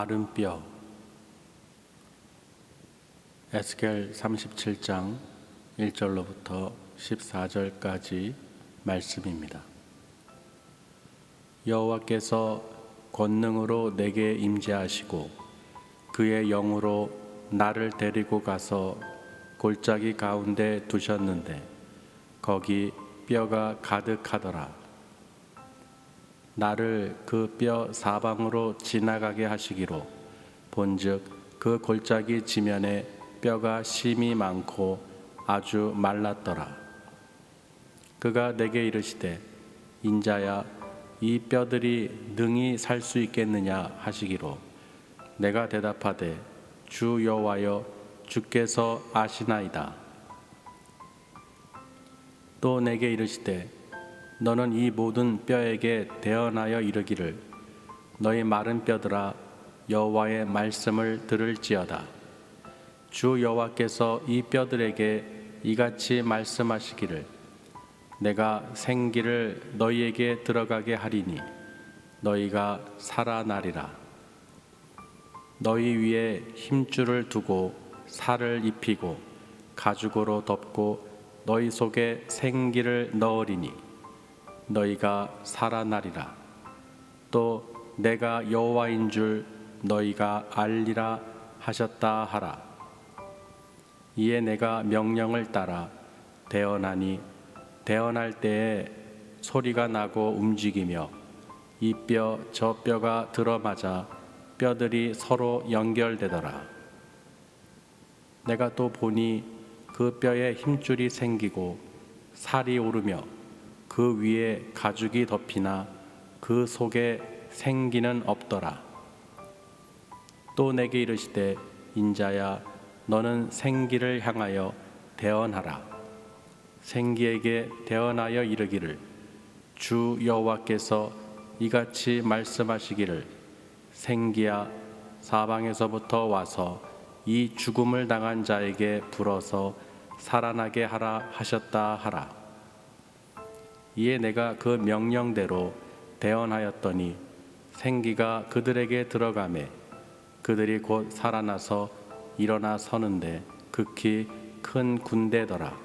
마른 뼈. 에스겔 37장 1절로부터 14절까지 말씀입니다. 여호와께서 권능으로 내게 임재하시고 그의 영으로 나를 데리고 가서 골짜기 가운데 두셨는데 거기 뼈가 가득하더라. 나를 그 뼈 사방으로 지나가게 하시기로 본즉 그 골짜기 지면에 뼈가 심이 많고 아주 말랐더라. 그가 내게 이르시되 인자야 이 뼈들이 능히 살 수 있겠느냐 하시기로 내가 대답하되 주 여호와여 주께서 아시나이다. 또 내게 이르시되 너는 이 모든 뼈에게 대언하여 이르기를 너희 마른 뼈들아 여호와의 말씀을 들을지어다. 주 여호와께서 이 뼈들에게 이같이 말씀하시기를 내가 생기를 너희에게 들어가게 하리니 너희가 살아나리라. 너희 위에 힘줄을 두고 살을 입히고 가죽으로 덮고 너희 속에 생기를 넣으리니 너희가 살아나리라. 또 내가 여호와인 줄 너희가 알리라 하셨다 하라. 이에 내가 명령을 따라 대언하니 대언할 때에 소리가 나고 움직이며 이 뼈 저 뼈가 들어맞아 뼈들이 서로 연결되더라. 내가 또 보니 그 뼈에 힘줄이 생기고 살이 오르며 그 위에 가죽이 덮이나 그 속에 생기는 없더라. 또 내게 이르시되 인자야 너는 생기를 향하여 대언하라. 생기에게 대언하여 이르기를 주 여호와께서 이같이 말씀하시기를 생기야 사방에서부터 와서 이 죽음을 당한 자에게 불어서 살아나게 하라 하셨다 하라. 이에 내가 그 명령대로 대언하였더니 생기가 그들에게 들어가매 그들이 곧 살아나서 일어나 서는데 극히 큰 군대더라.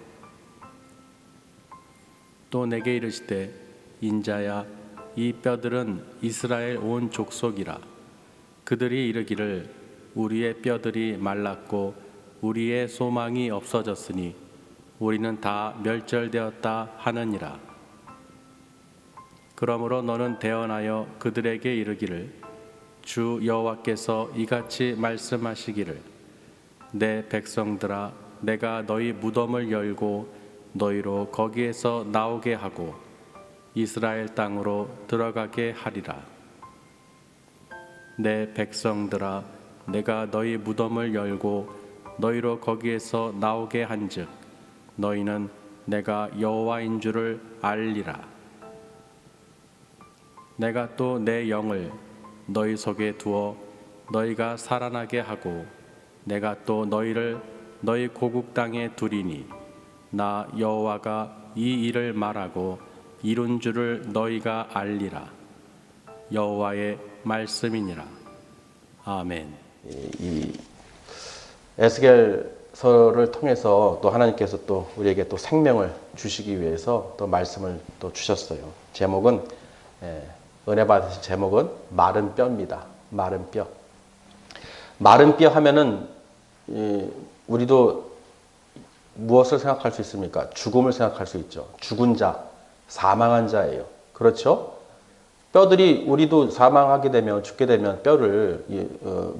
또 내게 이르시되 인자야 이 뼈들은 이스라엘 온 족속이라. 그들이 이르기를 우리의 뼈들이 말랐고 우리의 소망이 없어졌으니 우리는 다 멸절되었다 하느니라. 그러므로 너는 대언하여 그들에게 이르기를 주 여호와께서 이같이 말씀하시기를 내 백성들아 내가 너희 무덤을 열고 너희로 거기에서 나오게 하고 이스라엘 땅으로 들어가게 하리라. 내 백성들아 내가 너희 무덤을 열고 너희로 거기에서 나오게 한즉 너희는 내가 여호와인 줄을 알리라. 내가 또 내 영을 너희 속에 두어 너희가 살아나게 하고 내가 또 너희를 너희 고국 땅에 두리니 나 여호와가 이 일을 말하고 이룬 줄을 너희가 알리라. 여호와의 말씀이니라. 아멘. 이 에스겔서를 통해서 또 하나님께서 또 우리에게 또 생명을 주시기 위해서 또 말씀을 또 주셨어요. 제목은 은혜 받으신 제목은 마른 뼈입니다. 마른 뼈. 마른 뼈 하면은 우리도 무엇을 생각할 수 있습니까? 죽음을 생각할 수 있죠. 죽은 자, 사망한 자예요. 그렇죠? 뼈들이 우리도 사망하게 되면 죽게 되면 뼈를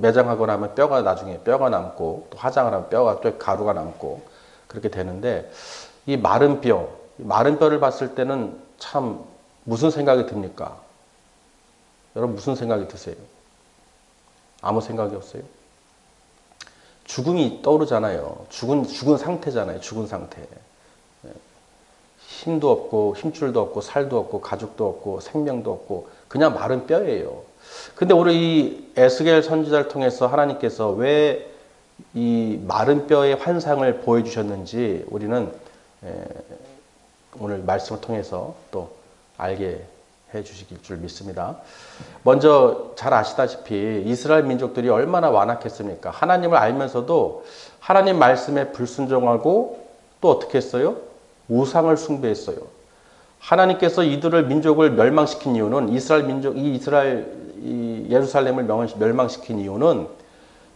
매장하거나 하면 뼈가 나중에 뼈가 남고 또 화장을 하면 뼈가 또 가루가 남고 그렇게 되는데 이 마른 뼈를 봤을 때는 참 무슨 생각이 듭니까? 여러분 무슨 생각이 드세요? 아무 생각이 없어요? 죽음이 떠오르잖아요. 죽은 상태잖아요. 죽은 상태. 힘도 없고 힘줄도 없고 살도 없고 가죽도 없고 생명도 없고 그냥 마른 뼈예요. 근데 오늘 이 에스겔 선지자를 통해서 하나님께서 왜 이 마른 뼈의 환상을 보여주셨는지 우리는 오늘 말씀을 통해서 또 알게 주시길 줄 믿습니다. 먼저 잘 아시다시피 이스라엘 민족들이 얼마나 완악했습니까? 하나님을 알면서도 하나님 말씀에 불순종하고 또 어떻게 했어요? 우상을 숭배했어요. 하나님께서 이들을 민족을 멸망시킨 이유는 이 예루살렘을 멸망시킨 이유는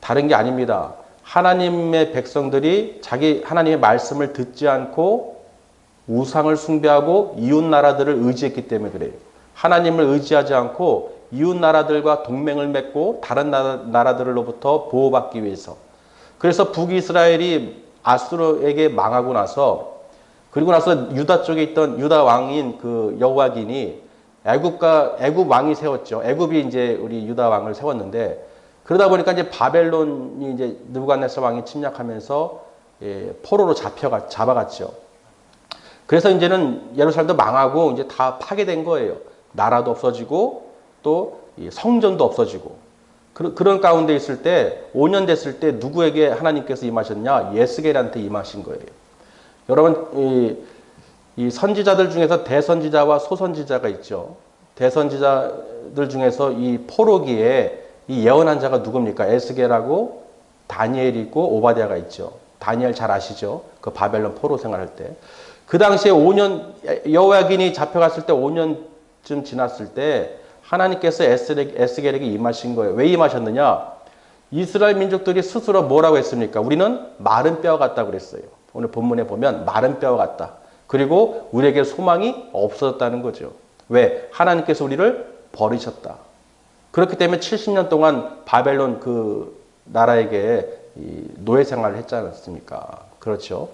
다른 게 아닙니다. 하나님의 백성들이 하나님의 말씀을 듣지 않고 우상을 숭배하고 이웃 나라들을 의지했기 때문에 그래요. 하나님을 의지하지 않고 이웃 나라들과 동맹을 맺고 다른 나라들로부터 보호받기 위해서. 그래서 북이스라엘이 아수르에게 망하고 나서 그리고 나서 유다 쪽에 있던 유다 왕인 그 여호와긴이 애굽 왕이 세웠죠. 애굽이 이제 우리 유다 왕을 세웠는데 그러다 보니까 이제 바벨론이 이제 느부갓네살 왕이 침략하면서 포로로 잡아갔죠. 그래서 이제는 예루살렘도 망하고 이제 다 파괴된 거예요. 나라도 없어지고 또 성전도 없어지고 그런 가운데 있을 때 5년 됐을 때 누구에게 하나님께서 임하셨냐? 예스겔한테 임하신 거예요. 여러분 이 선지자들 중에서 대선지자와 소선지자가 있죠. 대선지자들 중에서 이 포로기에 이 예언한 자가 누굽니까? 에스겔하고 다니엘이 있고 오바댜가 있죠. 다니엘 잘 아시죠? 그 바벨론 포로 생활할 때. 그 당시에 5년 여호야긴이 잡혀갔을 때 5년쯤 지났을 때 하나님께서 에스겔에게 임하신 거예요. 왜 임하셨느냐? 이스라엘 민족들이 스스로 뭐라고 했습니까? 우리는 마른 뼈 같다고 그랬어요. 오늘 본문에 보면 마른 뼈 같다. 그리고 우리에게 소망이 없어졌다는 거죠. 왜? 하나님께서 우리를 버리셨다. 그렇기 때문에 70년 동안 바벨론 그 나라에게 노예 생활을 했지 않습니까? 그렇죠.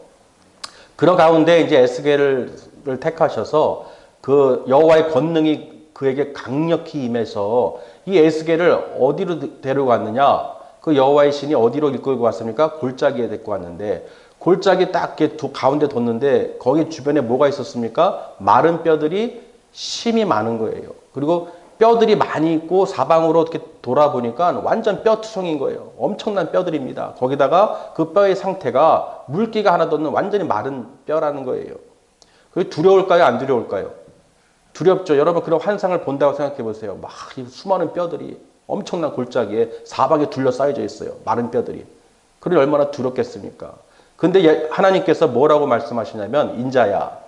그런 가운데 이제 에스겔을 택하셔서 그 여호와의 권능이 그에게 강력히 임해서 이 에스겔을 어디로 데려갔느냐? 그 여호와의 신이 어디로 이끌고 갔습니까? 골짜기에 데리고 왔는데 골짜기 딱 이렇게 가운데 뒀는데 거기 주변에 뭐가 있었습니까? 마른 뼈들이 심이 많은 거예요. 그리고 뼈들이 많이 있고 사방으로 이렇게 돌아보니까 완전 뼈투성인 거예요. 엄청난 뼈들입니다. 거기다가 그 뼈의 상태가 물기가 하나도 없는 완전히 마른 뼈라는 거예요. 그게 두려울까요? 안 두려울까요? 두렵죠. 여러분 그런 환상을 본다고 생각해 보세요. 막 수많은 뼈들이 엄청난 골짜기에 사방에 둘러싸여져 있어요. 마른 뼈들이. 그러니 얼마나 두렵겠습니까? 근데 하나님께서 뭐라고 말씀하시냐면 인자야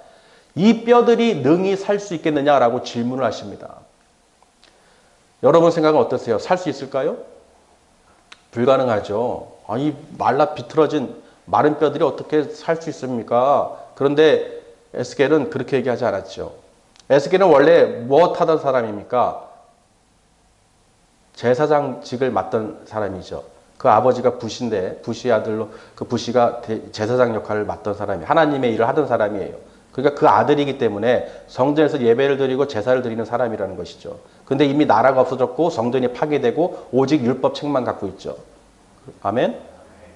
이 뼈들이 능히 살 수 있겠느냐라고 질문을 하십니다. 여러분 생각은 어떠세요? 살 수 있을까요? 불가능하죠. 이 말라 비틀어진 마른 뼈들이 어떻게 살 수 있습니까? 그런데 에스겔은 그렇게 얘기하지 않았죠. 에스겔은 원래 무엇 하던 사람입니까? 제사장직을 맡던 사람이죠. 그 아버지가 부시인데 부시의 아들로 그 부시가 제사장 역할을 맡던 사람이 하나님의 일을 하던 사람이에요. 그러니까 그 아들이기 때문에 성전에서 예배를 드리고 제사를 드리는 사람이라는 것이죠. 근데 이미 나라가 없어졌고 성전이 파괴되고 오직 율법책만 갖고 있죠. 아멘?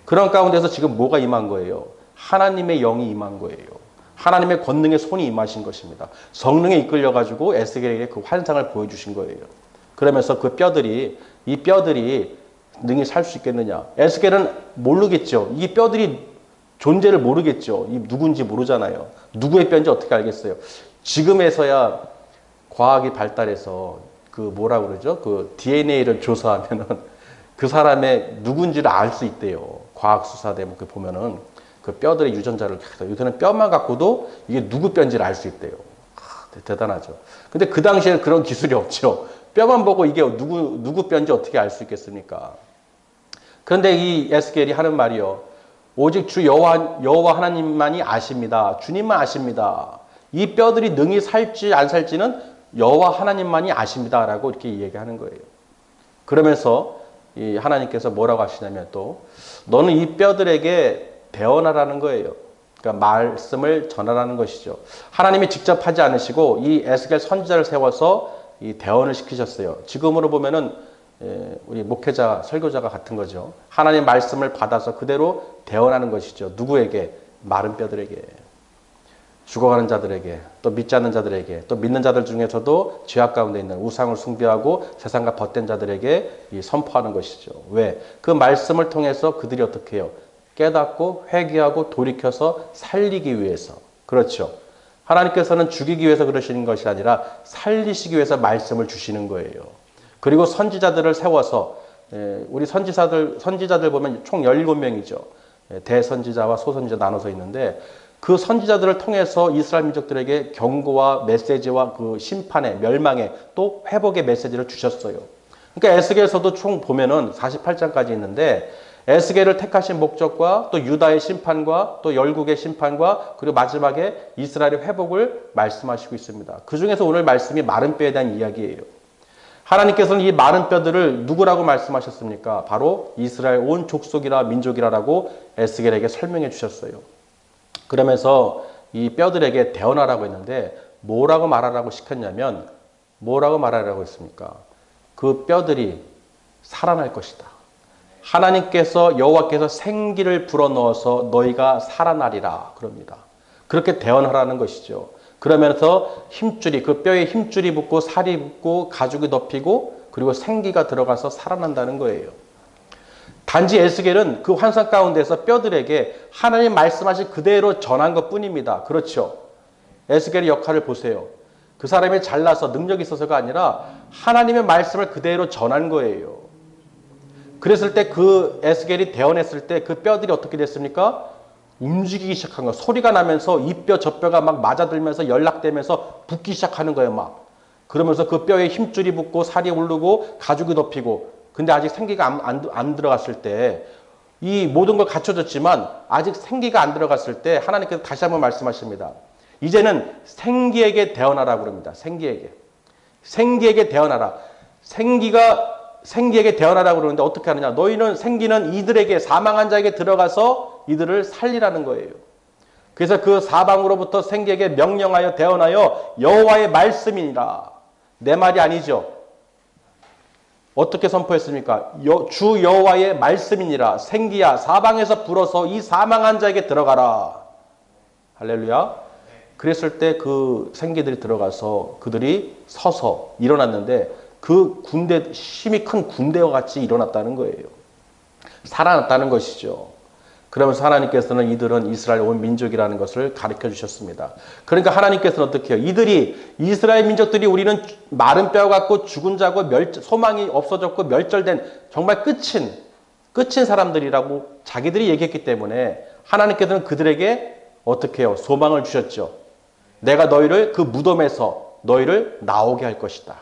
그런 가운데서 지금 뭐가 임한 거예요? 하나님의 영이 임한 거예요. 하나님의 권능의 손이 임하신 것입니다. 성령에 이끌려가지고 에스겔에게 그 환상을 보여주신 거예요. 그러면서 이 뼈들이 능히 살 수 있겠느냐. 에스겔은 모르겠죠. 이 뼈들이 존재를 모르겠죠. 이 누군지 모르잖아요. 누구의 뼈인지 어떻게 알겠어요? 지금에서야 과학이 발달해서 그 뭐라고 그러죠? 그 DNA를 조사하면은 그 사람의 누군지를 알 수 있대요. 과학 수사 대목에 보면은 그 뼈들의 유전자를 요새는 뼈만 갖고도 이게 누구 뼈인지를 알 수 있대요. 대단하죠. 근데 그 당시에는 그런 기술이 없죠. 뼈만 보고 이게 누구 뼈인지 어떻게 알 수 있겠습니까? 그런데 이 에스겔이 하는 말이요. 오직 주 여호와 하나님만이 아십니다. 주님만 아십니다. 이 뼈들이 능히 살지 안 살지는 여호와 하나님만이 아십니다라고 이렇게 얘기하는 거예요. 그러면서 이 하나님께서 뭐라고 하시냐면 또 너는 이 뼈들에게 대언하라는 거예요. 그러니까 말씀을 전하라는 것이죠. 하나님이 직접 하지 않으시고 이 에스겔 선지자를 세워서 이 대언을 시키셨어요. 지금으로 보면은 우리 목회자, 설교자가 같은 거죠. 하나님 말씀을 받아서 그대로 대언하는 것이죠. 누구에게? 마른 뼈들에게. 죽어가는 자들에게, 또 믿지 않는 자들에게, 또 믿는 자들 중에서도 죄악 가운데 있는 우상을 숭배하고 세상과 벗된 자들에게 선포하는 것이죠. 왜? 그 말씀을 통해서 그들이 어떻게 해요? 깨닫고 회개하고 돌이켜서 살리기 위해서. 그렇죠. 하나님께서는 죽이기 위해서 그러시는 것이 아니라 살리시기 위해서 말씀을 주시는 거예요. 그리고 선지자들을 세워서 우리 선지자들 보면 총 17명이죠. 대선지자와 소선지자 나눠서 있는데 그 선지자들을 통해서 이스라엘 민족들에게 경고와 메시지와 그 심판의 멸망의 또 회복의 메시지를 주셨어요. 그러니까 에스겔서도 총 보면은 48장까지 있는데 에스겔을 택하신 목적과 또 유다의 심판과 또 열국의 심판과 그리고 마지막에 이스라엘의 회복을 말씀하시고 있습니다. 그 중에서 오늘 말씀이 마른 뼈에 대한 이야기예요. 하나님께서는 이 마른 뼈들을 누구라고 말씀하셨습니까? 바로 이스라엘 온 족속이라 민족이라라고 에스겔에게 설명해 주셨어요. 그러면서 이 뼈들에게 대언하라고 했는데 뭐라고 말하라고 시켰냐면 뭐라고 말하라고 했습니까? 그 뼈들이 살아날 것이다. 하나님께서 여호와께서 생기를 불어넣어서 너희가 살아나리라 그럽니다. 그렇게 대언하라는 것이죠. 그러면서 힘줄이 그 뼈에 힘줄이 붙고 살이 붙고 가죽이 덮이고 그리고 생기가 들어가서 살아난다는 거예요. 단지 에스겔은 그 환상 가운데서 뼈들에게 하나님 말씀하신 그대로 전한 것뿐입니다. 그렇죠. 에스겔의 역할을 보세요. 그 사람이 잘나서 능력이 있어서가 아니라 하나님의 말씀을 그대로 전한 거예요. 그랬을 때 그 에스겔이 대언했을 때 그 뼈들이 어떻게 됐습니까? 움직이기 시작한 거예요. 소리가 나면서 이 뼈 저 뼈가 막 맞아들면서 연락되면서 붓기 시작하는 거예요. 막. 그러면서 그 뼈에 힘줄이 붙고 살이 오르고 가죽이 덮이고 근데 아직 생기가 안 들어갔을 때 이 모든 걸 갖춰졌지만 아직 생기가 안 들어갔을 때 하나님께서 다시 한번 말씀하십니다. 이제는 생기에게 대언하라고 그럽니다. 생기에게 대언하라. 생기에게 대언하라고 그러는데 어떻게 하느냐. 너희는 생기는 이들에게 사망한 자에게 들어가서 이들을 살리라는 거예요. 그래서 그 사방으로부터 생기에게 명령하여 대언하여 여호와의 말씀이니라. 내 말이 아니죠. 어떻게 선포했습니까? 주 여호와의 말씀이니라. 생기야 사방에서 불어서 이 사망한 자에게 들어가라. 할렐루야. 그랬을 때 그 생기들이 들어가서 그들이 서서 일어났는데 그 군대 힘이 큰 군대와 같이 일어났다는 거예요. 살아났다는 것이죠. 그러면서 하나님께서는 이들은 이스라엘 온 민족이라는 것을 가르쳐 주셨습니다. 그러니까 하나님께서는 어떻게 해요? 이스라엘 민족들이 우리는 마른 뼈 같고 죽은 자고 소망이 없어졌고 멸절된 정말 끝인 사람들이라고 자기들이 얘기했기 때문에 하나님께서는 그들에게 어떻게 해요? 소망을 주셨죠. 내가 너희를 그 무덤에서 너희를 나오게 할 것이다.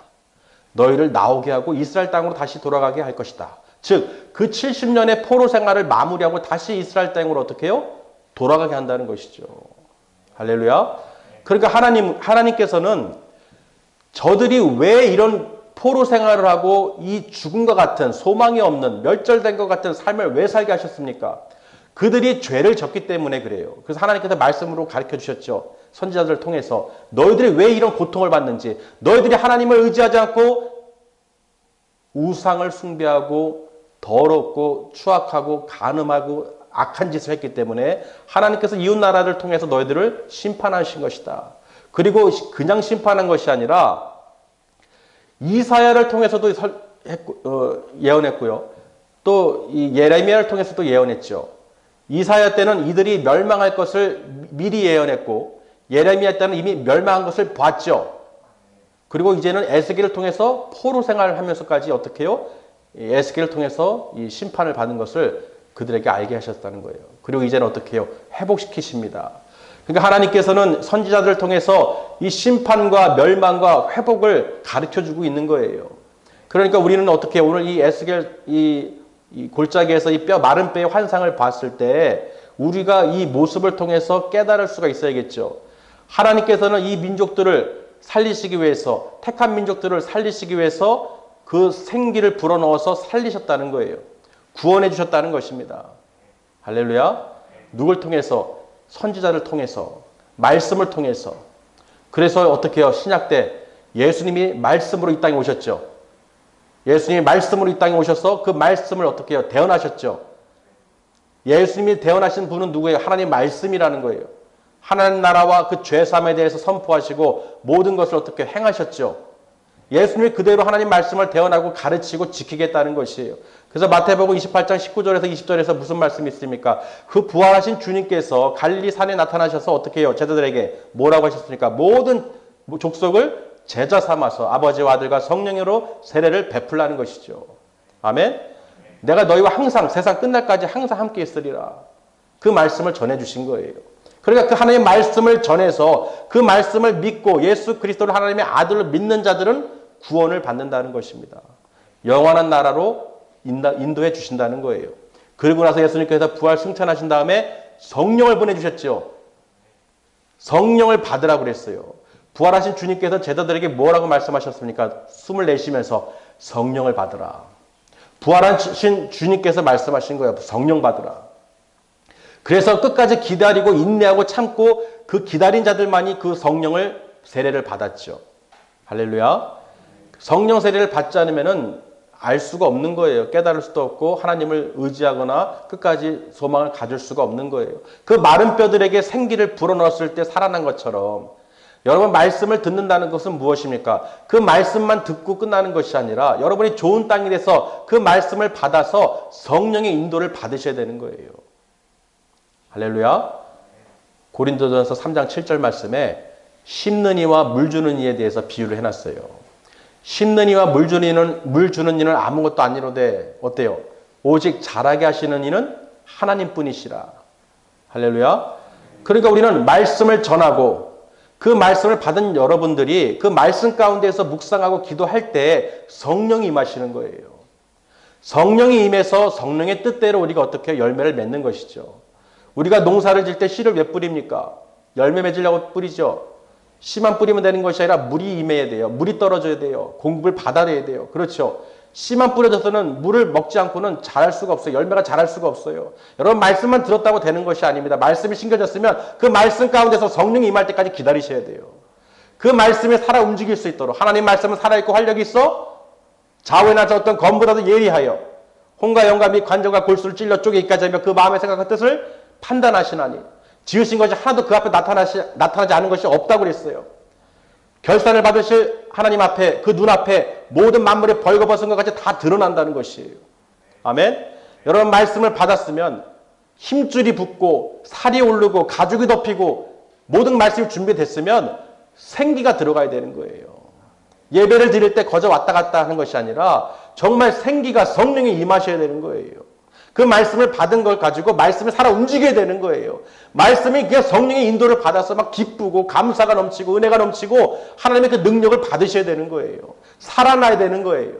너희를 나오게 하고 이스라엘 땅으로 다시 돌아가게 할 것이다. 즉, 그 70년의 포로 생활을 마무리하고 다시 이스라엘 땅으로 어떻게 해요? 돌아가게 한다는 것이죠. 할렐루야. 그러니까 하나님께서는 저들이 왜 이런 포로 생활을 하고 이 죽음과 같은 소망이 없는 멸절된 것 같은 삶을 왜 살게 하셨습니까? 그들이 죄를 졌기 때문에 그래요. 그래서 하나님께서 말씀으로 가르쳐 주셨죠. 선지자들을 통해서 너희들이 왜 이런 고통을 받는지, 너희들이 하나님을 의지하지 않고 우상을 숭배하고 더럽고 추악하고 간음하고 악한 짓을 했기 때문에 하나님께서 이웃 나라를 통해서 너희들을 심판하신 것이다. 그리고 그냥 심판한 것이 아니라 이사야를 통해서도 예언했고요. 또 이 예레미야를 통해서도 예언했죠. 이사야 때는 이들이 멸망할 것을 미리 예언했고 예레미야 때는 이미 멸망한 것을 봤죠. 그리고 이제는 에스겔을 통해서 포로 생활을 하면서까지 어떻게 해요? 에스겔을 통해서 이 심판을 받는 것을 그들에게 알게 하셨다는 거예요. 그리고 이제는 어떻게 해요? 회복시키십니다. 그러니까 하나님께서는 선지자들을 통해서 이 심판과 멸망과 회복을 가르쳐주고 있는 거예요. 그러니까 우리는 어떻게 해요? 오늘 이 에스겔 이 골짜기에서 이 마른 뼈의 환상을 봤을 때 우리가 이 모습을 통해서 깨달을 수가 있어야겠죠. 하나님께서는 이 민족들을 살리시기 위해서, 택한 민족들을 살리시기 위해서 그 생기를 불어넣어서 살리셨다는 거예요. 구원해 주셨다는 것입니다. 할렐루야. 누굴 통해서? 선지자를 통해서, 말씀을 통해서. 그래서 어떻게 해요? 신약 때 예수님이 말씀으로 이 땅에 오셨죠. 예수님이 말씀으로 이 땅에 오셔서 그 말씀을 어떻게 해요? 대언하셨죠. 예수님이 대언하신 분은 누구예요? 하나님 말씀이라는 거예요. 하나님 나라와 그 죄사함에 대해서 선포하시고 모든 것을 어떻게 행하셨죠. 예수님이 그대로 하나님 말씀을 대언하고 가르치고 지키겠다는 것이에요. 그래서 마태복음 28장 19절에서 20절에서 무슨 말씀이 있습니까? 그 부활하신 주님께서 갈릴리 산에 나타나셔서 어떻게 해요? 제자들에게 뭐라고 하셨습니까? 모든 족속을 제자 삼아서 아버지와 아들과 성령으로 세례를 베풀라는 것이죠. 아멘? 내가 너희와 항상 세상 끝날까지 항상 함께 있으리라. 그 말씀을 전해주신 거예요. 그러니까 그 하나님의 말씀을 전해서 그 말씀을 믿고 예수 그리스도를 하나님의 아들로 믿는 자들은 구원을 받는다는 것입니다. 영원한 나라로 인도해 주신다는 거예요. 그리고 나서 예수님께서 부활 승천하신 다음에 성령을 보내주셨죠. 성령을 받으라고 그랬어요. 부활하신 주님께서 제자들에게 뭐라고 말씀하셨습니까? 숨을 내쉬면서 성령을 받으라. 부활하신 주님께서 말씀하신 거예요. 성령 받으라. 그래서 끝까지 기다리고 인내하고 참고 그 기다린 자들만이 그 성령을 세례를 받았죠. 할렐루야. 성령 세례를 받지 않으면은 알 수가 없는 거예요. 깨달을 수도 없고 하나님을 의지하거나 끝까지 소망을 가질 수가 없는 거예요. 그 마른 뼈들에게 생기를 불어넣었을 때 살아난 것처럼 여러분 말씀을 듣는다는 것은 무엇입니까? 그 말씀만 듣고 끝나는 것이 아니라 여러분이 좋은 땅이 돼서 그 말씀을 받아서 성령의 인도를 받으셔야 되는 거예요. 할렐루야. 고린도전서 3장 7절 말씀에 심는 이와 물 주는 이에 대해서 비유를 해놨어요. 심는 이와 물 주는 이는 아무것도 아니로되 어때요? 오직 자라게 하시는 이는 하나님뿐이시라. 할렐루야. 그러니까 우리는 말씀을 전하고 그 말씀을 받은 여러분들이 그 말씀 가운데서 묵상하고 기도할 때 성령이 임하시는 거예요. 성령이 임해서 성령의 뜻대로 우리가 어떻게 열매를 맺는 것이죠. 우리가 농사를 질 때 씨를 왜 뿌립니까? 열매 맺으려고 뿌리죠. 씨만 뿌리면 되는 것이 아니라 물이 임해야 돼요. 물이 떨어져야 돼요. 공급을 받아내야 돼요. 그렇죠. 씨만 뿌려져서는 물을 먹지 않고는 자랄 수가 없어요. 열매가 자랄 수가 없어요. 여러분 말씀만 들었다고 되는 것이 아닙니다. 말씀이 심겨졌으면 그 말씀 가운데서 성령이 임할 때까지 기다리셔야 돼요. 그 말씀에 살아 움직일 수 있도록 하나님 말씀은 살아있고 활력이 있어 좌우에나 어떤 검보다도 예리하여 혼과 영과 및 관절과 골수를 찔러 쪼개기까지 하며 그 마음의 생각과 뜻을 판단하시나니 지으신 것이 하나도 그 앞에 나타나지 않은 것이 없다고 그랬어요. 결산을 받으실 하나님 앞에 그 눈앞에 모든 만물의 벌거벗은 것 같이 다 드러난다는 것이에요. 아멘. 여러분 말씀을 받았으면 힘줄이 붙고 살이 오르고 가죽이 덮이고 모든 말씀이 준비됐으면 생기가 들어가야 되는 거예요. 예배를 드릴 때 거저 왔다 갔다 하는 것이 아니라 정말 생기가 성령이 임하셔야 되는 거예요. 그 말씀을 받은 걸 가지고 말씀을 살아 움직여야 되는 거예요. 말씀이 그냥 성령의 인도를 받아서 막 기쁘고 감사가 넘치고 은혜가 넘치고 하나님의 그 능력을 받으셔야 되는 거예요. 살아나야 되는 거예요.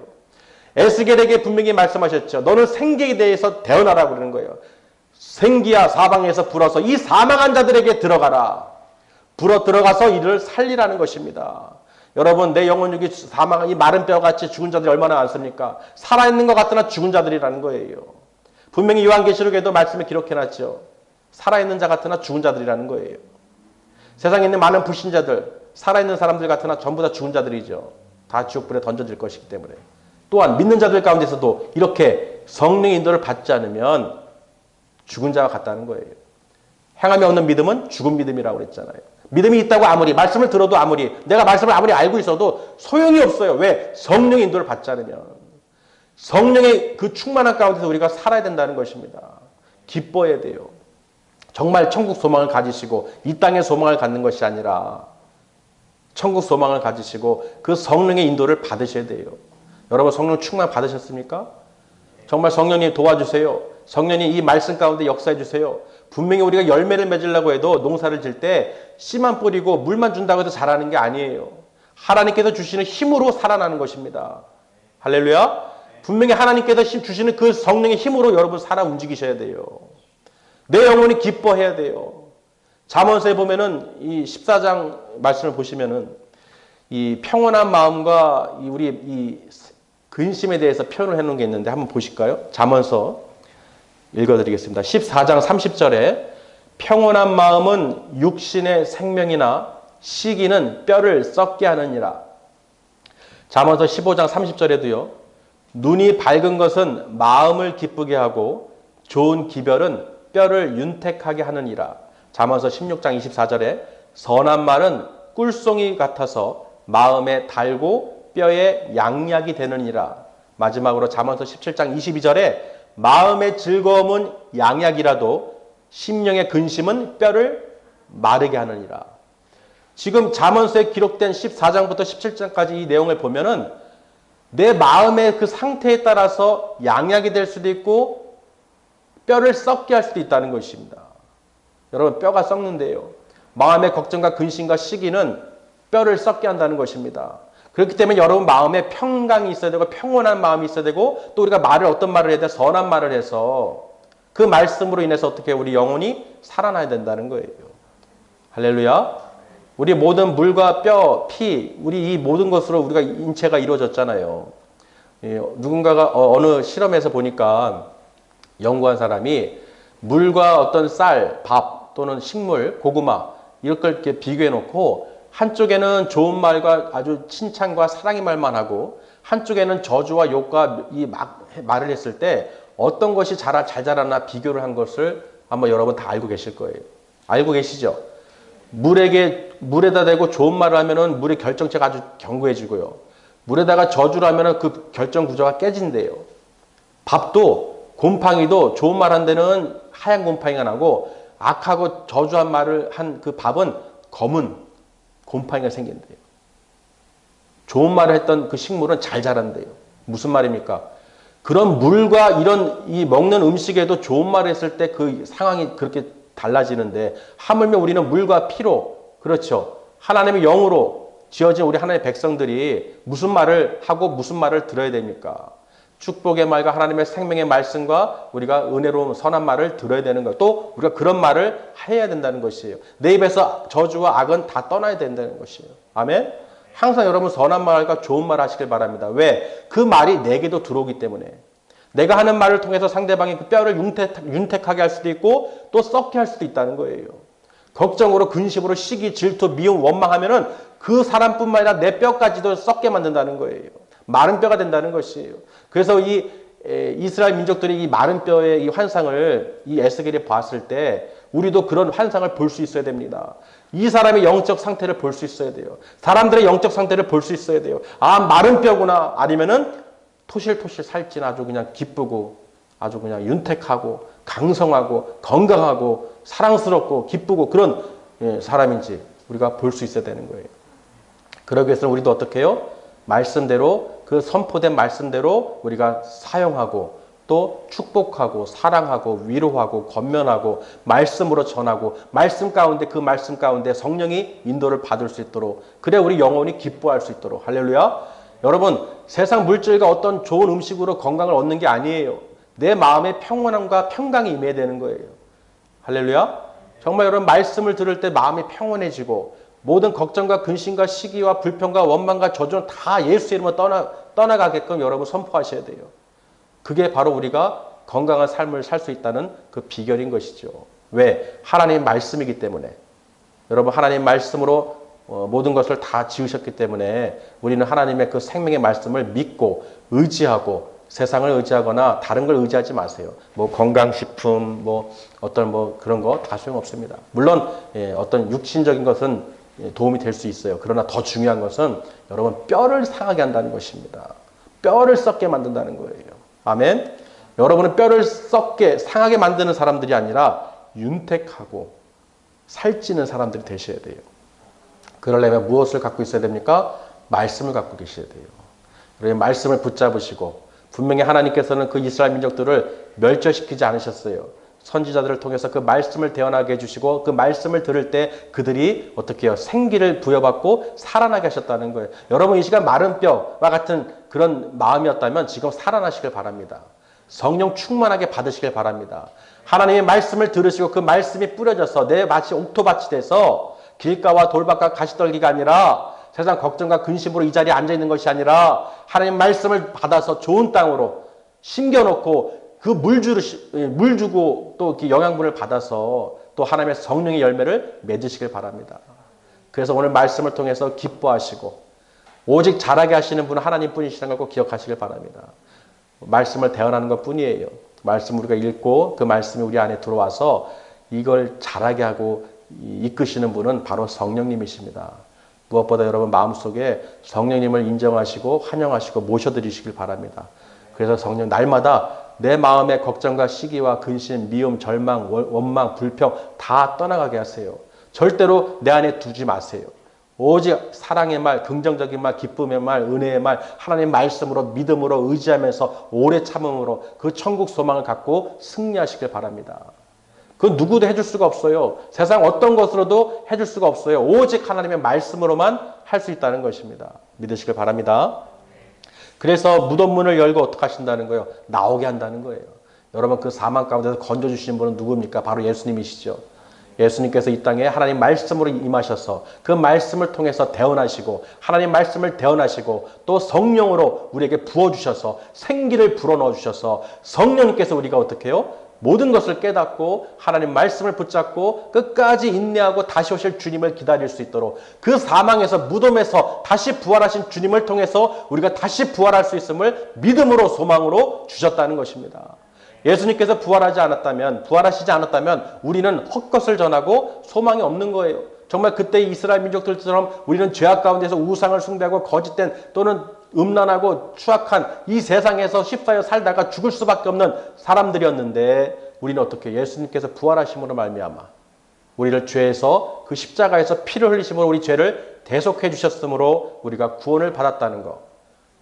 에스겔에게 분명히 말씀하셨죠. 너는 생기에 대해서 대언하라고 그러는 거예요. 생기야 사방에서 불어서 이 사망한 자들에게 들어가라. 불어 들어가서 이를 살리라는 것입니다. 여러분 내 영혼육이 사망한 이 마른 뼈같이 죽은 자들이 얼마나 많습니까? 살아있는 것 같으나 죽은 자들이라는 거예요. 분명히 요한계시록에도 말씀에 기록해놨죠. 살아있는 자 같으나 죽은 자들이라는 거예요. 세상에 있는 많은 불신자들, 살아있는 사람들 같으나 전부 다 죽은 자들이죠. 다 지옥불에 던져질 것이기 때문에. 또한 믿는 자들 가운데서도 이렇게 성령의 인도를 받지 않으면 죽은 자와 같다는 거예요. 행함이 없는 믿음은 죽은 믿음이라고 그랬잖아요. 믿음이 있다고 아무리 말씀을 들어도 아무리 내가 말씀을 아무리 알고 있어도 소용이 없어요. 왜? 성령의 인도를 받지 않으면. 성령의 그 충만한 가운데서 우리가 살아야 된다는 것입니다. 기뻐해야 돼요. 정말 천국 소망을 가지시고 이 땅의 소망을 갖는 것이 아니라 천국 소망을 가지시고 그 성령의 인도를 받으셔야 돼요. 여러분 성령 충만 받으셨습니까? 정말 성령님 도와주세요. 성령님 이 말씀 가운데 역사해 주세요. 분명히 우리가 열매를 맺으려고 해도 농사를 질 때 씨만 뿌리고 물만 준다고 해서 자라는 게 아니에요. 하나님께서 주시는 힘으로 살아나는 것입니다. 할렐루야. 분명히 하나님께서 주시는 그 성령의 힘으로 여러분 살아 움직이셔야 돼요. 내 영혼이 기뻐해야 돼요. 잠언서에 보면은 이 14장 말씀을 보시면은 이 평온한 마음과 우리 이 근심에 대해서 표현을 해놓은 게 있는데 한번 보실까요? 잠언서 읽어드리겠습니다. 14장 30절에 평온한 마음은 육신의 생명이나 시기는 뼈를 썩게 하느니라. 잠언서 15장 30절에도요. 눈이 밝은 것은 마음을 기쁘게 하고 좋은 기별은 뼈를 윤택하게 하느니라. 잠언서 16장 24절에 선한 말은 꿀송이 같아서 마음에 달고 뼈에 양약이 되느니라. 마지막으로 잠언서 17장 22절에 마음의 즐거움은 양약이라도 심령의 근심은 뼈를 마르게 하느니라. 지금 잠언서에 기록된 14장부터 17장까지 이 내용을 보면은 내 마음의 그 상태에 따라서 양약이 될 수도 있고 뼈를 썩게 할 수도 있다는 것입니다. 여러분, 뼈가 썩는데요. 마음의 걱정과 근심과 시기는 뼈를 썩게 한다는 것입니다. 그렇기 때문에 여러분 마음에 평강이 있어야 되고 평온한 마음이 있어야 되고 또 우리가 어떤 말을 해야 돼? 선한 말을 해서 그 말씀으로 인해서 어떻게 우리 영혼이 살아나야 된다는 거예요. 할렐루야. 우리 모든 물과 뼈, 피, 우리 이 모든 것으로 우리가 인체가 이루어졌잖아요. 누군가가 어느 실험에서 보니까 연구한 사람이 물과 어떤 쌀, 밥 또는 식물, 고구마 이런 걸 이렇게 비교해 놓고 한쪽에는 좋은 말과 아주 칭찬과 사랑의 말만 하고 한쪽에는 저주와 욕과 말을 했을 때 어떤 것이 잘 자라나 비교를 한 것을 아마 여러분 다 알고 계실 거예요. 알고 계시죠? 물에다 대고 좋은 말을 하면은 물의 결정체가 아주 견고해지고요. 물에다가 저주를 하면은 그 결정 구조가 깨진대요. 밥도 곰팡이도 좋은 말 한 데는 하얀 곰팡이가 나고 악하고 저주한 말을 한 그 밥은 검은 곰팡이가 생긴대요. 좋은 말을 했던 그 식물은 잘 자란대요. 무슨 말입니까? 그런 물과 이런 이 먹는 음식에도 좋은 말을 했을 때 그 상황이 그렇게 달라지는데 하물며 우리는 물과 피로 그렇죠. 하나님의 영으로 지어진 우리 하나님의 백성들이 무슨 말을 하고 무슨 말을 들어야 됩니까? 축복의 말과 하나님의 생명의 말씀과 우리가 은혜로운 선한 말을 들어야 되는 것. 또 우리가 그런 말을 해야 된다는 것이에요. 내 입에서 저주와 악은 다 떠나야 된다는 것이에요. 아멘? 항상 여러분 선한 말과 좋은 말 하시길 바랍니다. 왜? 그 말이 내게도 들어오기 때문에. 내가 하는 말을 통해서 상대방이 그 뼈를 윤택하게 할 수도 있고 또 썩게 할 수도 있다는 거예요. 걱정으로 근심으로 시기, 질투, 미움, 원망하면은 그 사람뿐만 아니라 내 뼈까지도 썩게 만든다는 거예요. 마른 뼈가 된다는 것이에요. 그래서 이 이스라엘 민족들이 이 마른 뼈의 이 환상을 이 에스겔이 봤을 때 우리도 그런 환상을 볼 수 있어야 됩니다. 이 사람의 영적 상태를 볼 수 있어야 돼요. 사람들의 영적 상태를 볼 수 있어야 돼요. 아, 마른 뼈구나. 아니면은 토실토실 살찐 아주 그냥 기쁘고 아주 그냥 윤택하고 강성하고 건강하고 사랑스럽고 기쁘고 그런 사람인지 우리가 볼 수 있어야 되는 거예요. 그러기 위해서는 우리도 어떻게 해요? 말씀대로 그 선포된 말씀대로 우리가 사용하고 또 축복하고 사랑하고 위로하고 권면하고 말씀으로 전하고 말씀 가운데 그 말씀 가운데 성령이 인도를 받을 수 있도록 그래야 우리 영혼이 기뻐할 수 있도록 할렐루야. 여러분 세상 물질과 어떤 좋은 음식으로 건강을 얻는 게 아니에요. 내 마음에 평온함과 평강이 임해야 되는 거예요. 할렐루야. 정말 여러분 말씀을 들을 때 마음이 평온해지고 모든 걱정과 근심과 시기와 불평과 원망과 저주는 다 예수 이름으로 떠나가게끔 여러분 선포하셔야 돼요. 그게 바로 우리가 건강한 삶을 살 수 있다는 그 비결인 것이죠. 왜? 하나님의 말씀이기 때문에. 여러분 하나님 말씀으로 모든 것을 다 지으셨기 때문에 우리는 하나님의 그 생명의 말씀을 믿고 의지하고 세상을 의지하거나 다른 걸 의지하지 마세요. 뭐 건강식품, 어떤 그런 거 다 소용없습니다. 물론 어떤 육신적인 것은 도움이 될 수 있어요. 그러나 더 중요한 것은 여러분 뼈를 상하게 한다는 것입니다. 뼈를 썩게 만든다는 거예요. 아멘. 여러분은 뼈를 썩게 상하게 만드는 사람들이 아니라 윤택하고 살찌는 사람들이 되셔야 돼요. 그러려면 무엇을 갖고 있어야 됩니까? 말씀을 갖고 계셔야 돼요. 그래서 말씀을 붙잡으시고 분명히 하나님께서는 그 이스라엘 민족들을 멸절시키지 않으셨어요. 선지자들을 통해서 그 말씀을 대언하게 해주시고 그 말씀을 들을 때 그들이 어떻게 해요? 생기를 부여받고 살아나게 하셨다는 거예요. 여러분 이 시간 마른 뼈와 같은 그런 마음이었다면 지금 살아나시길 바랍니다. 성령 충만하게 받으시길 바랍니다. 하나님의 말씀을 들으시고 그 말씀이 뿌려져서 내 마치 옥토밭이 돼서 길가와 돌밭과 가시떨기가 아니라 세상 걱정과 근심으로 이 자리에 앉아있는 것이 아니라 하나님의 말씀을 받아서 좋은 땅으로 심겨놓고 그 물 주고 또 영양분을 받아서 또 하나님의 성령의 열매를 맺으시길 바랍니다. 그래서 오늘 말씀을 통해서 기뻐하시고 오직 자라게 하시는 분은 하나님 뿐이시라는 걸 꼭 기억하시길 바랍니다. 말씀을 대언하는 것 뿐이에요. 말씀 우리가 읽고 그 말씀이 우리 안에 들어와서 이걸 자라게 하고 이끄시는 분은 바로 성령님이십니다. 무엇보다 여러분 마음속에 성령님을 인정하시고 환영하시고 모셔드리시길 바랍니다. 그래서 성령 날마다 내 마음의 걱정과 시기와 근심, 미움, 절망, 원망, 불평 다 떠나가게 하세요. 절대로 내 안에 두지 마세요. 오직 사랑의 말, 긍정적인 말, 기쁨의 말, 은혜의 말, 하나님의 말씀으로 믿음으로 의지하면서 오래 참음으로 그 천국 소망을 갖고 승리하시길 바랍니다. 그건 누구도 해줄 수가 없어요. 세상 어떤 것으로도 해줄 수가 없어요. 오직 하나님의 말씀으로만 할 수 있다는 것입니다. 믿으시길 바랍니다. 그래서 무덤 문을 열고 어떻게 하신다는 거예요? 나오게 한다는 거예요. 여러분 그 사망 가운데서 건져주시는 분은 누굽니까? 바로 예수님이시죠. 예수님께서 이 땅에 하나님 말씀으로 임하셔서 그 말씀을 통해서 대언하시고 하나님 말씀을 대언하시고 또 성령으로 우리에게 부어주셔서 생기를 불어넣어 주셔서 성령님께서 우리가 어떻게 해요? 모든 것을 깨닫고 하나님 말씀을 붙잡고 끝까지 인내하고 다시 오실 주님을 기다릴 수 있도록 그 사망에서 무덤에서 다시 부활하신 주님을 통해서 우리가 다시 부활할 수 있음을 믿음으로 소망으로 주셨다는 것입니다. 예수님께서 부활하시지 않았다면 우리는 헛것을 전하고 소망이 없는 거예요. 정말 그때 이스라엘 민족들처럼 우리는 죄악 가운데서 우상을 숭배하고 거짓된 또는 음란하고 추악한 이 세상에서 십사여 살다가 죽을 수밖에 없는 사람들이었는데 우리는 어떻게 예수님께서 부활하심으로 말미암아 우리를 죄에서 그 십자가에서 피를 흘리심으로 우리 죄를 대속해 주셨으므로 우리가 구원을 받았다는 것.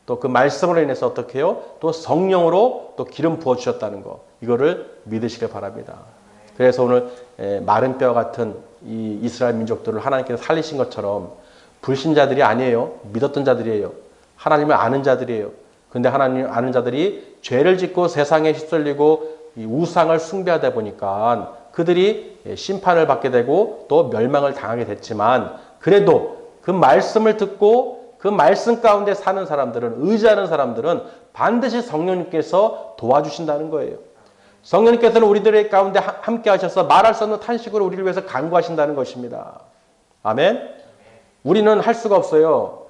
또 그 말씀으로 인해서 어떻게 해요? 또 성령으로 또 기름 부어주셨다는 거. 이거를 믿으시길 바랍니다. 그래서 오늘 마른 뼈 같은 이 이스라엘 민족들을 하나님께서 살리신 것처럼 불신자들이 아니에요. 믿었던 자들이에요. 하나님을 아는 자들이에요. 근데 하나님을 아는 자들이 죄를 짓고 세상에 휩쓸리고 이 우상을 숭배하다 보니까 그들이 심판을 받게 되고 또 멸망을 당하게 됐지만 그래도 그 말씀을 듣고 그 말씀 가운데 사는 사람들은 의지하는 사람들은 반드시 성령님께서 도와주신다는 거예요. 성령님께서는 우리들의 가운데 함께 하셔서 말할 수 없는 탄식으로 우리를 위해서 간구하신다는 것입니다. 아멘? 우리는 할 수가 없어요.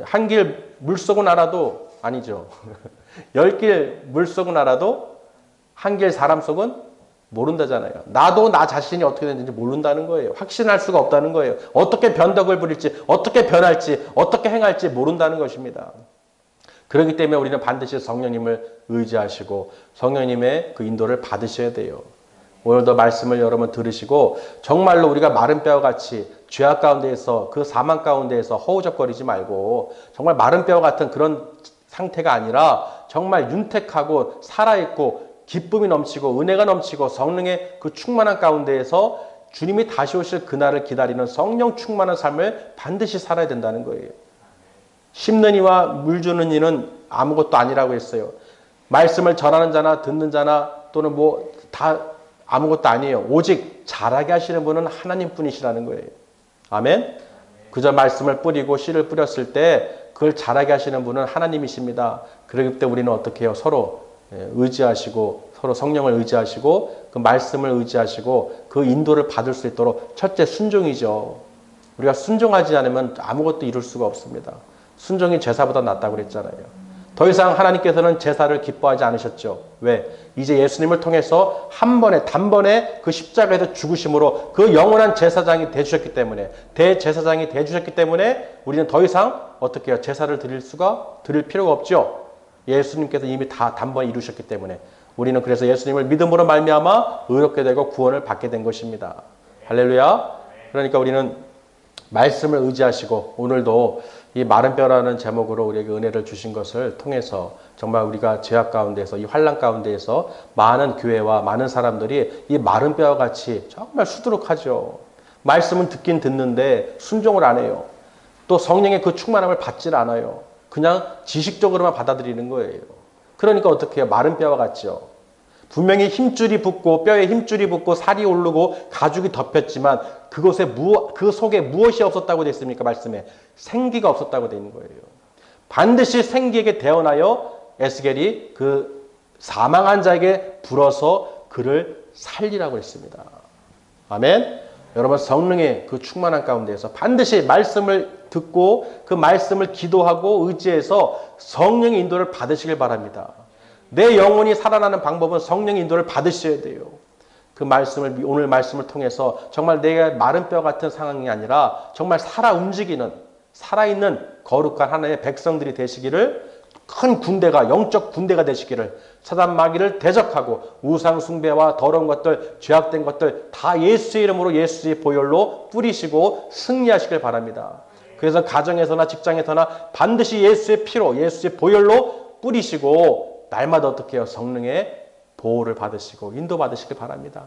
한 길 물속은 알아도 아니죠. 10길 물속은 알아도 한 길 사람 속은 모른다잖아요. 나도 나 자신이 어떻게 되는지 모른다는 거예요. 확신할 수가 없다는 거예요. 어떻게 변덕을 부릴지, 어떻게 변할지, 어떻게 행할지 모른다는 것입니다. 그렇기 때문에 우리는 반드시 성령님을 의지하시고 성령님의 그 인도를 받으셔야 돼요. 오늘도 말씀을 여러분 들으시고 정말로 우리가 마른 뼈와 같이 죄악 가운데에서 그 사망 가운데에서 허우적거리지 말고 정말 마른 뼈와 같은 그런 상태가 아니라 정말 윤택하고 살아있고 기쁨이 넘치고 은혜가 넘치고 성령의 그 충만한 가운데에서 주님이 다시 오실 그날을 기다리는 성령 충만한 삶을 반드시 살아야 된다는 거예요. 심는 이와 물 주는 이는 아무것도 아니라고 했어요. 말씀을 전하는 자나 듣는 자나 또는 뭐 다 아무것도 아니에요. 오직 자라게 하시는 분은 하나님 뿐이시라는 거예요. 아멘? 그저 말씀을 뿌리고 씨를 뿌렸을 때 그걸 자라게 하시는 분은 하나님이십니다. 그렇기 때문에 우리는 어떻게 해요? 서로 의지하시고 서로 성령을 의지하시고 그 말씀을 의지하시고 그 인도를 받을 수 있도록 첫째 순종이죠. 우리가 순종하지 않으면 아무것도 이룰 수가 없습니다. 순종이 제사보다 낫다고 그랬잖아요. 더 이상 하나님께서는 제사를 기뻐하지 않으셨죠. 왜? 이제 예수님을 통해서 한 번에 단번에 그 십자가에서 죽으심으로 그 영원한 제사장이 되주셨기 때문에 대제사장이 되주셨기 때문에 우리는 더 이상 어떻게 해요? 제사를 드릴 필요가 없죠. 예수님께서 이미 다 단번에 이루셨기 때문에 우리는 그래서 예수님을 믿음으로 말미암아 의롭게 되고 구원을 받게 된 것입니다. 할렐루야. 그러니까 우리는 말씀을 의지하시고 오늘도 이 마른 뼈라는 제목으로 우리에게 은혜를 주신 것을 통해서 정말 우리가 죄악 가운데서 이 환난 가운데에서 많은 교회와 많은 사람들이 이 마른 뼈와 같이 정말 수두룩하죠. 말씀은 듣긴 듣는데 순종을 안 해요. 또 성령의 그 충만함을 받질 않아요. 그냥 지식적으로만 받아들이는 거예요. 그러니까 어떻게 해요? 마른 뼈와 같죠. 분명히 힘줄이 붙고 뼈에 힘줄이 붙고 살이 오르고 가죽이 덮였지만 그곳에 그 속에 무엇이 없었다고 되어 있습니까? 말씀에 생기가 없었다고 되어 있는 거예요. 반드시 생기에게 대언하여 에스겔이 그 사망한 자에게 불어서 그를 살리라고 했습니다. 아멘. 여러분 성령의 그 충만한 가운데에서 반드시 말씀을 듣고 그 말씀을 기도하고 의지해서 성령의 인도를 받으시길 바랍니다. 내 영혼이 살아나는 방법은 성령의 인도를 받으셔야 돼요. 그 말씀을 오늘 말씀을 통해서 정말 내가 마른 뼈 같은 상황이 아니라 정말 살아 움직이는 살아있는 거룩한 하나님의 백성들이 되시기를 큰 군대가 영적 군대가 되시기를 사단 마귀를 대적하고 우상 숭배와 더러운 것들, 죄악된 것들 다 예수의 이름으로 예수의 보혈로 뿌리시고 승리하시길 바랍니다. 그래서 가정에서나 직장에서나 반드시 예수의 피로 예수의 보혈로 뿌리시고 날마다 어떻게 해요? 성령의 보호를 받으시고 인도받으시길 바랍니다.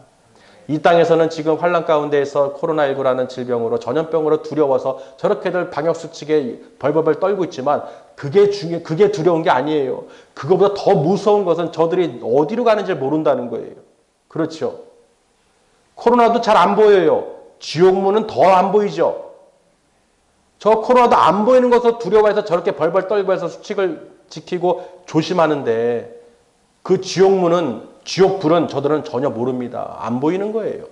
이 땅에서는 지금 환난 가운데에서 코로나19라는 질병으로 전염병으로 두려워서 저렇게들 방역수칙에 벌벌벌 떨고 있지만 그게 두려운 게 아니에요. 그거보다 더 무서운 것은 저들이 어디로 가는지 모른다는 거예요. 그렇죠. 코로나도 잘 안 보여요. 지옥문은 더 안 보이죠. 저 코로나도 안 보이는 것을 두려워해서 저렇게 벌벌 떨고 해서 수칙을 지키고 조심하는데 그 지옥불은 저들은 전혀 모릅니다. 안 보이는 거예요.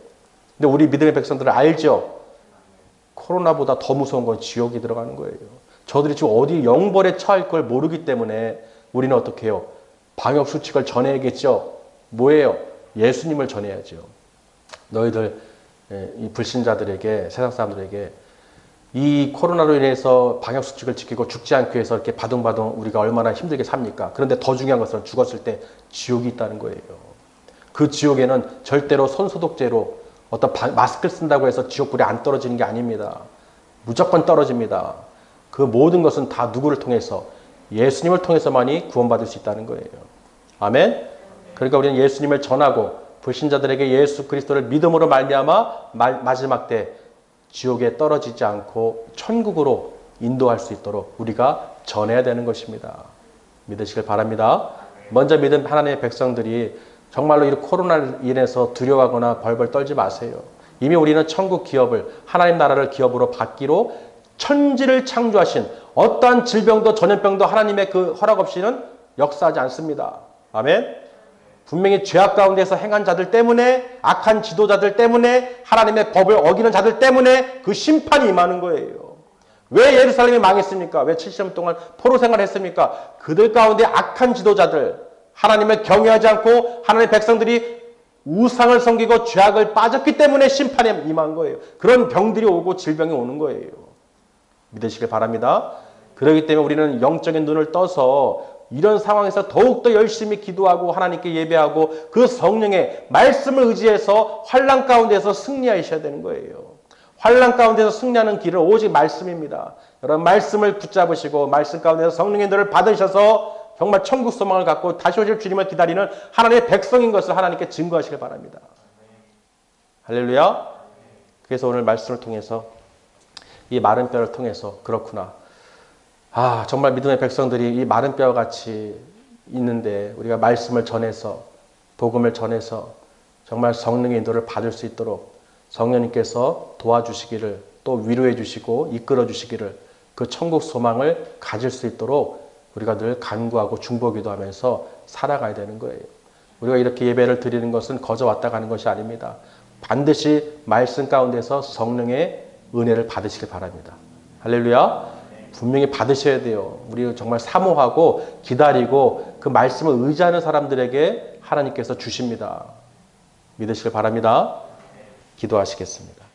근데 우리 믿음의 백성들은 알죠. 코로나보다 더 무서운 건 지옥이 들어가는 거예요. 저들이 지금 어디 영벌에 처할 걸 모르기 때문에 우리는 어떻게 해요? 방역 수칙을 전해야겠죠. 뭐예요? 예수님을 전해야죠. 너희들 이 불신자들에게 세상 사람들에게 이 코로나로 인해서 방역수칙을 지키고 죽지 않기 위해서 이렇게 바둥바둥 우리가 얼마나 힘들게 삽니까? 그런데 더 중요한 것은 죽었을 때 지옥이 있다는 거예요. 그 지옥에는 절대로 손소독제로 어떤 마스크를 쓴다고 해서 지옥불이 안 떨어지는 게 아닙니다. 무조건 떨어집니다. 그 모든 것은 다 누구를 통해서? 예수님을 통해서만이 구원받을 수 있다는 거예요. 아멘? 그러니까 우리는 예수님을 전하고 불신자들에게 예수 그리스도를 믿음으로 말미암아 마지막 때 지옥에 떨어지지 않고 천국으로 인도할 수 있도록 우리가 전해야 되는 것입니다. 믿으시길 바랍니다. 먼저 믿은 하나님의 백성들이 정말로 이 코로나로 인해서 두려워하거나 벌벌 떨지 마세요. 이미 우리는 천국 기업을 하나님 나라를 기업으로 받기로 천지를 창조하신 어떠한 질병도 전염병도 하나님의 그 허락 없이는 역사하지 않습니다. 아멘. 분명히 죄악 가운데서 행한 자들 때문에 악한 지도자들 때문에 하나님의 법을 어기는 자들 때문에 그 심판이 임하는 거예요. 왜 예루살렘이 망했습니까? 왜 70년 동안 포로 생활했습니까? 그들 가운데 악한 지도자들 하나님을 경외하지 않고 하나님의 백성들이 우상을 섬기고 죄악을 빠졌기 때문에 심판에 임한 거예요. 그런 병들이 오고 질병이 오는 거예요. 믿으시길 바랍니다. 그렇기 때문에 우리는 영적인 눈을 떠서 이런 상황에서 더욱더 열심히 기도하고 하나님께 예배하고 그 성령의 말씀을 의지해서 환난 가운데서 승리하셔야 되는 거예요. 환난 가운데서 승리하는 길은 오직 말씀입니다. 여러분 말씀을 붙잡으시고 말씀 가운데서 성령의 인도를 받으셔서 정말 천국 소망을 갖고 다시 오실 주님을 기다리는 하나님의 백성인 것을 하나님께 증거하시길 바랍니다. 할렐루야. 그래서 오늘 말씀을 통해서 이 마른 뼈를 통해서 그렇구나. 정말 믿음의 백성들이 이 마른 뼈와 같이 있는데 우리가 말씀을 전해서 복음을 전해서 정말 성령의 인도를 받을 수 있도록 성령님께서 도와주시기를 또 위로해 주시고 이끌어 주시기를 그 천국 소망을 가질 수 있도록 우리가 늘 간구하고 중보기도 하면서 살아가야 되는 거예요. 우리가 이렇게 예배를 드리는 것은 거저 왔다 가는 것이 아닙니다. 반드시 말씀 가운데서 성령의 은혜를 받으시길 바랍니다. 할렐루야. 분명히 받으셔야 돼요. 우리 정말 사모하고 기다리고 그 말씀을 의지하는 사람들에게 하나님께서 주십니다. 믿으시길 바랍니다. 기도하시겠습니다.